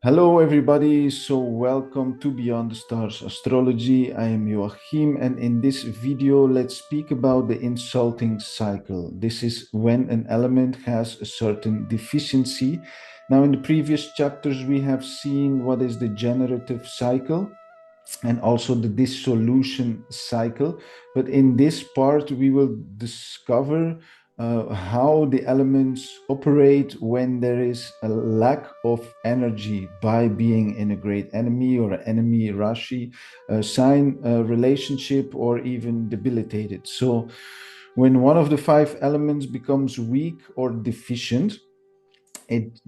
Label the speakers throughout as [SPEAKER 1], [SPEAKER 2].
[SPEAKER 1] Hello, everybody. So, welcome to Beyond the Stars Astrology. I am Joachim, and in this video, let's speak about the insulting cycle. This is when an element has a certain deficiency. Now, in the previous chapters, we have seen what is the generative cycle and also the dissolution cycle. But in this part, we will discover how the elements operate when there is a lack of energy by being in a great enemy or an enemy Rashi sign, relationship, or even debilitated. So, when one of the five elements becomes weak or deficient, it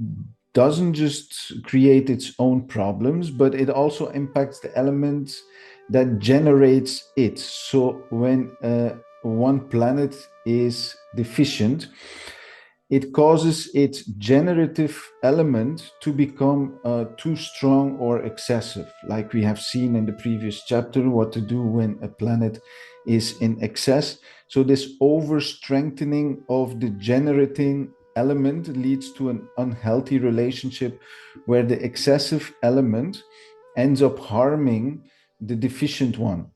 [SPEAKER 1] doesn't just create its own problems, but it also impacts the elements that generates it. So when one planet is deficient, it causes its generative element to become too strong or excessive, like we have seen in the previous chapter, what to do when a planet is in excess. So this over strengthening of the generating element leads to an unhealthy relationship where the excessive element ends up harming the deficient one.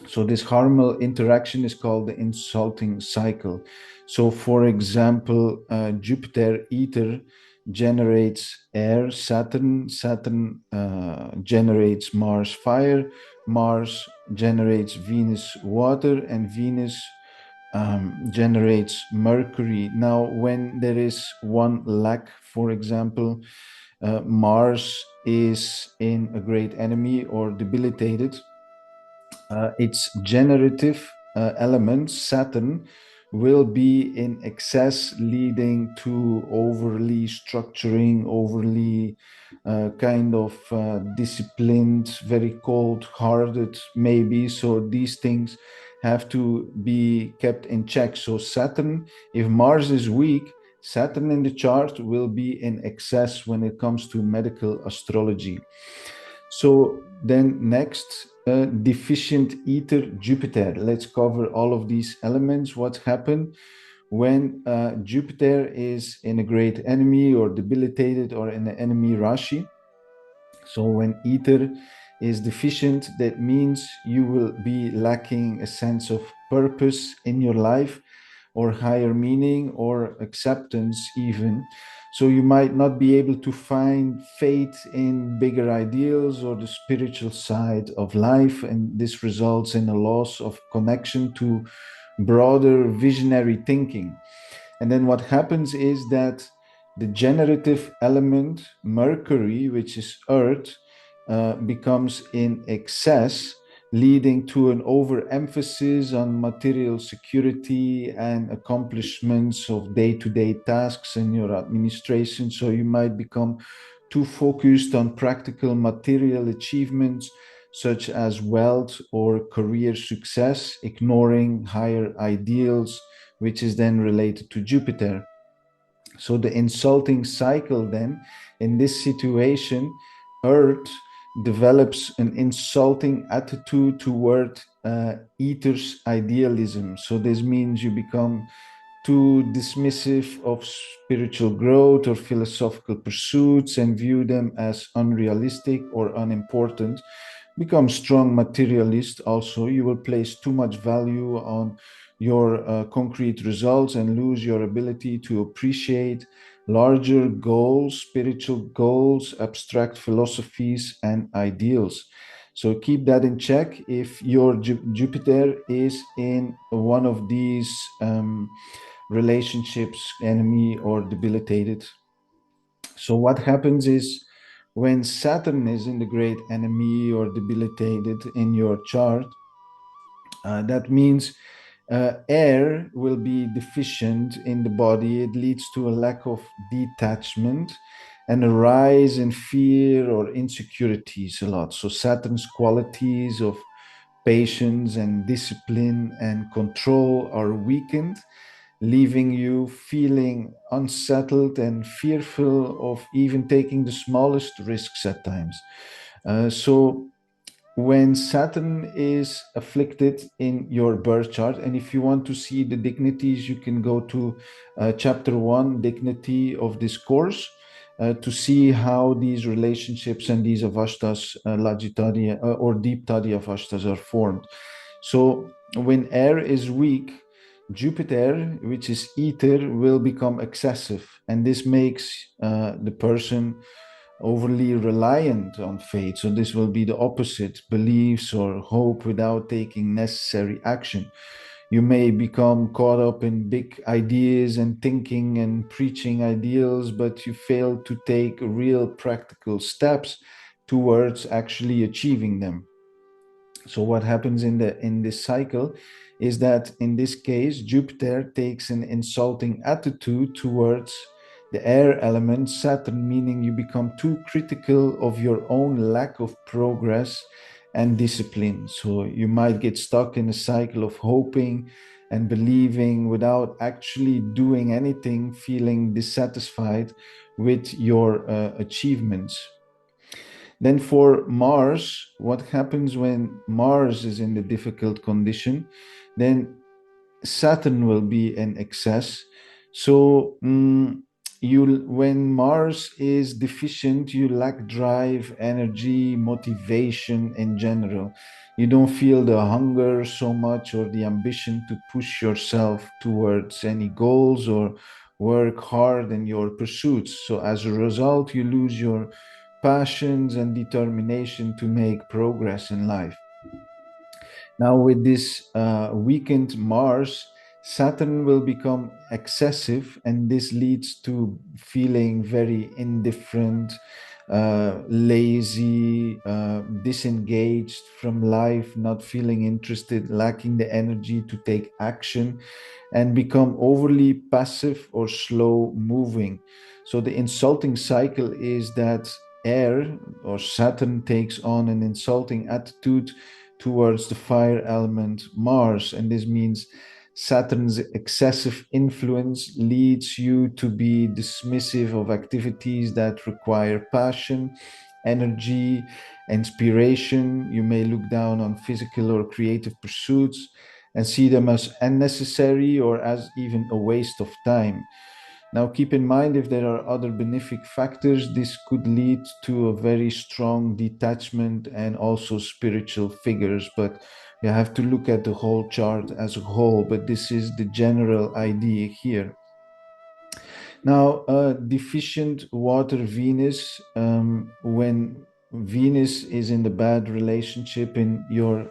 [SPEAKER 1] So this harmful interaction is called the insulting cycle. So for example, Jupiter ether generates air, Saturn generates Mars fire, Mars generates Venus water, and Venus generates Mercury. Now, when there is one lack, for example, Mars is in a great enemy or debilitated, its generative element, Saturn, will be in excess, leading to overly structuring, overly disciplined, very cold hearted, maybe. So these things have to be kept in check. So, Saturn, if Mars is weak, Saturn in the chart will be in excess when it comes to medical astrology. So then next, deficient ether Jupiter. Let's cover all of these elements. What's happened when Jupiter is in a great enemy or debilitated or in an enemy Rashi? So when ether is deficient, that means you will be lacking a sense of purpose in your life or higher meaning or acceptance even. So you might not be able to find faith in bigger ideals or the spiritual side of life, and this results in a loss of connection to broader visionary thinking. And then what happens is that the generative element, Mercury, which is Earth, becomes in excess, leading to an overemphasis on material security and accomplishments of day-to-day tasks in your administration. So you might become too focused on practical material achievements such as wealth or career success, ignoring higher ideals, which is then related to Jupiter. So the insulting cycle then, in this situation, Earth develops an insulting attitude toward ether's idealism. So this means you become too dismissive of spiritual growth or philosophical pursuits and view them as unrealistic or unimportant. Become strong materialist also. You will place too much value on your concrete results and lose your ability to appreciate larger goals, spiritual goals, abstract philosophies, and ideals. So keep that in check if your Jupiter is in one of these relationships, enemy or debilitated. So what happens is when Saturn is in the great enemy or debilitated in your chart, that means air will be deficient in the body. It leads to a lack of detachment and a rise in fear or insecurities a lot. So Saturn's qualities of patience and discipline and control are weakened, leaving you feeling unsettled and fearful of even taking the smallest risks at times. So when Saturn is afflicted in your birth chart, and if you want to see the dignities, you can go to chapter 1, dignity of this course. to see how these relationships and these avastas, Lagitadya, or deep Tadya avastas are formed. So when air is weak, Jupiter, which is ether, will become excessive, and this makes the person overly reliant on fate. So this will be the opposite, beliefs or hope without taking necessary action. You may become caught up in big ideas and thinking and preaching ideals, but you fail to take real practical steps towards actually achieving them. So what happens in this cycle is that in this case Jupiter takes an insulting attitude towards the air element Saturn, meaning you become too critical of your own lack of progress and discipline. So you might get stuck in a cycle of hoping and believing without actually doing anything, feeling dissatisfied with your achievements. Then for Mars, what happens when Mars is in the difficult condition? Then Saturn will be in excess. So you, when Mars is deficient, you lack drive, energy, motivation in general. You don't feel the hunger so much or the ambition to push yourself towards any goals or work hard in your pursuits. So as a result, you lose your passions and determination to make progress in life. Now, with this weakened Mars, Saturn will become excessive, and this leads to feeling very indifferent, lazy, disengaged from life, not feeling interested, lacking the energy to take action, and become overly passive or slow moving. So, the insulting cycle is that air or Saturn takes on an insulting attitude towards the fire element Mars, and this means Saturn's excessive influence leads you to be dismissive of activities that require passion, energy, inspiration. You may look down on physical or creative pursuits and see them as unnecessary or as even a waste of time. Now, keep in mind, if there are other benefic factors, this could lead to a very strong detachment and also spiritual figures. But you have to look at the whole chart as a whole. But this is the general idea here. Now, deficient water Venus, when Venus is in the bad relationship in your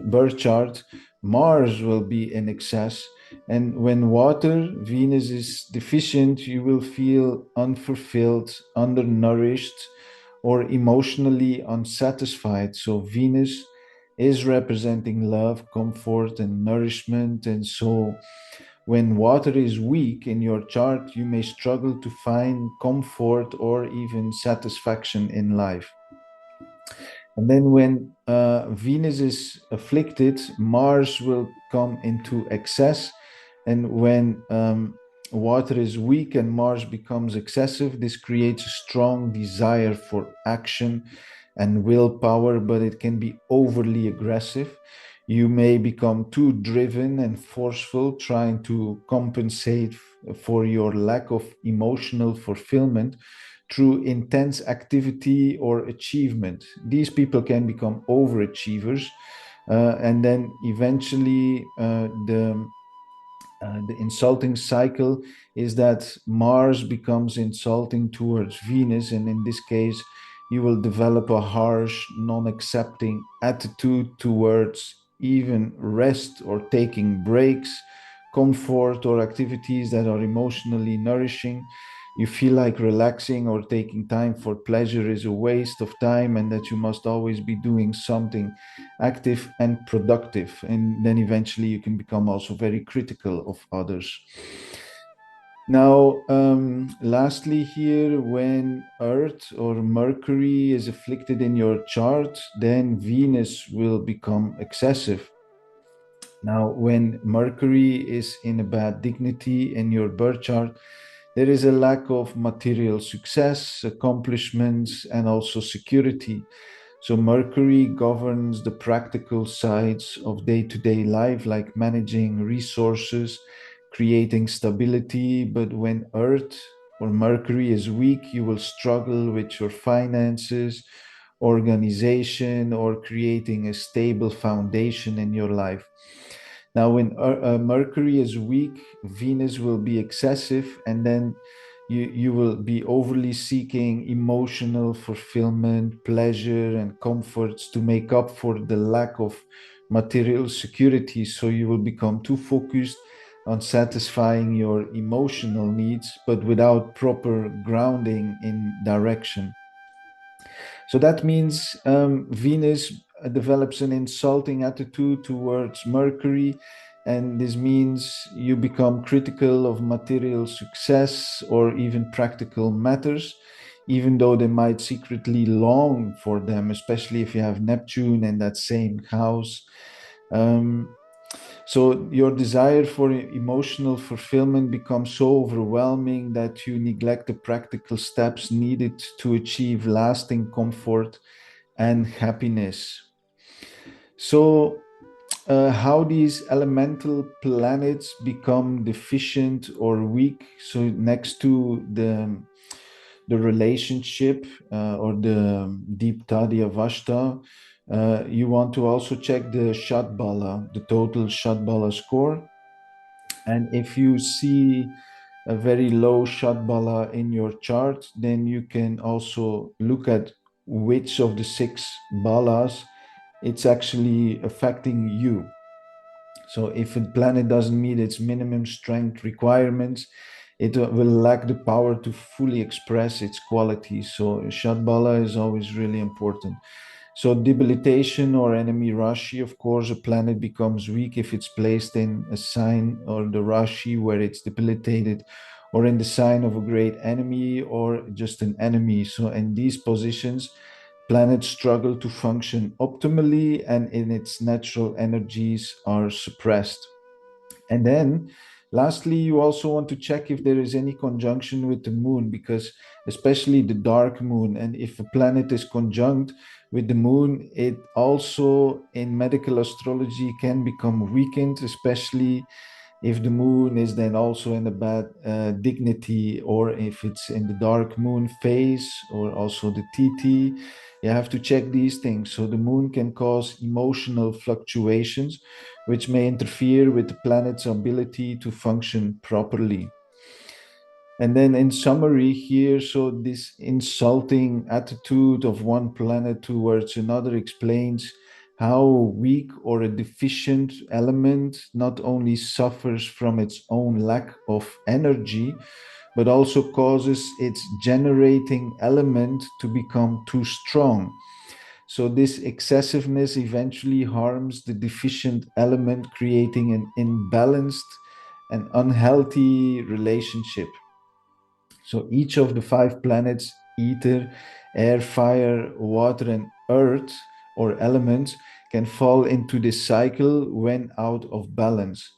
[SPEAKER 1] birth chart, Mars will be in excess. And when water Venus is deficient, you will feel unfulfilled, undernourished, or emotionally unsatisfied. So, Venus is representing love, comfort, and nourishment. And so, when water is weak in your chart, you may struggle to find comfort or even satisfaction in life. And then when Venus is afflicted, Mars will come into excess. And when water is weak and Mars becomes excessive, this creates a strong desire for action and willpower, but it can be overly aggressive. You may become too driven and forceful, trying to compensate for your lack of emotional fulfillment through intense activity or achievement. These people can become overachievers, and then eventually the insulting cycle is that Mars becomes insulting towards Venus, and in this case, you will develop a harsh, non accepting attitude towards even rest or taking breaks, comfort, or activities that are emotionally nourishing. You feel like relaxing or taking time for pleasure is a waste of time, and that you must always be doing something active and productive. And then eventually you can become also very critical of others. Now, lastly, here, when Earth or Mercury is afflicted in your chart, then Venus will become excessive. Now, when Mercury is in a bad dignity in your birth chart, there is a lack of material success, accomplishments, and also security. So, Mercury governs the practical sides of day to day life, like managing resources, creating stability. But when Earth or Mercury is weak, you will struggle with your finances, organization, or creating a stable foundation in your life. Now, when Mercury is weak, Venus will be excessive, and then you will be overly seeking emotional fulfillment, pleasure, and comforts to make up for the lack of material security. So you will become too focused on satisfying your emotional needs, but without proper grounding in direction. So that means Venus develops an insulting attitude towards Mercury, and this means you become critical of material success or even practical matters, even though they might secretly long for them, especially if you have Neptune in that same house. Um, so your desire for emotional fulfillment becomes so overwhelming that you neglect the practical steps needed to achieve lasting comfort and happiness. So, how these elemental planets become deficient or weak? So, next to the relationship or the deep tadya vashta, you want to also check the shatbala, the total shatbala score. And if you see a very low shatbala in your chart, then you can also look at which of the six balas it's actually affecting you. So if a planet doesn't meet its minimum strength requirements, it will lack the power to fully express its qualities. So Shatbala is always really important. So debilitation or enemy Rashi, of course, a planet becomes weak if it's placed in a sign or the Rashi where it's debilitated, or in the sign of a great enemy or just an enemy. So in these positions, planets struggle to function optimally and in its natural energies are suppressed. And then lastly, you also want to check if there is any conjunction with the moon, because especially the dark moon, and if a planet is conjunct with the moon, it also in medical astrology can become weakened, especially if the moon is then also in a bad dignity, or if it's in the dark moon phase, or also the TT. You have to check these things. So the moon can cause emotional fluctuations, which may interfere with the planet's ability to function properly. And then in summary here, so this insulting attitude of one planet towards another explains how weak or a deficient element not only suffers from its own lack of energy, but also causes its generating element to become too strong. So this excessiveness eventually harms the deficient element, creating an imbalanced and unhealthy relationship. So each of the five planets, ether, air, fire, water, and earth, or elements, can fall into this cycle when out of balance.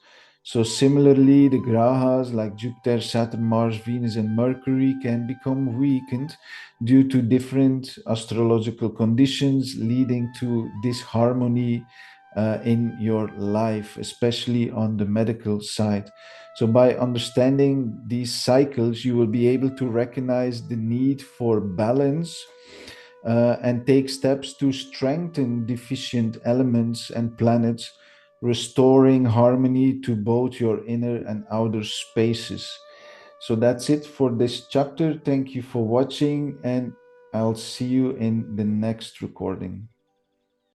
[SPEAKER 1] So similarly, the grahas like Jupiter, Saturn, Mars, Venus, and Mercury can become weakened due to different astrological conditions, leading to disharmony in your life, especially on the medical side. So, by understanding these cycles, you will be able to recognize the need for balance and take steps to strengthen deficient elements and planets, restoring harmony to both your inner and outer spaces. So, that's it for this chapter. Thank you for watching, and I'll see you in the next recording.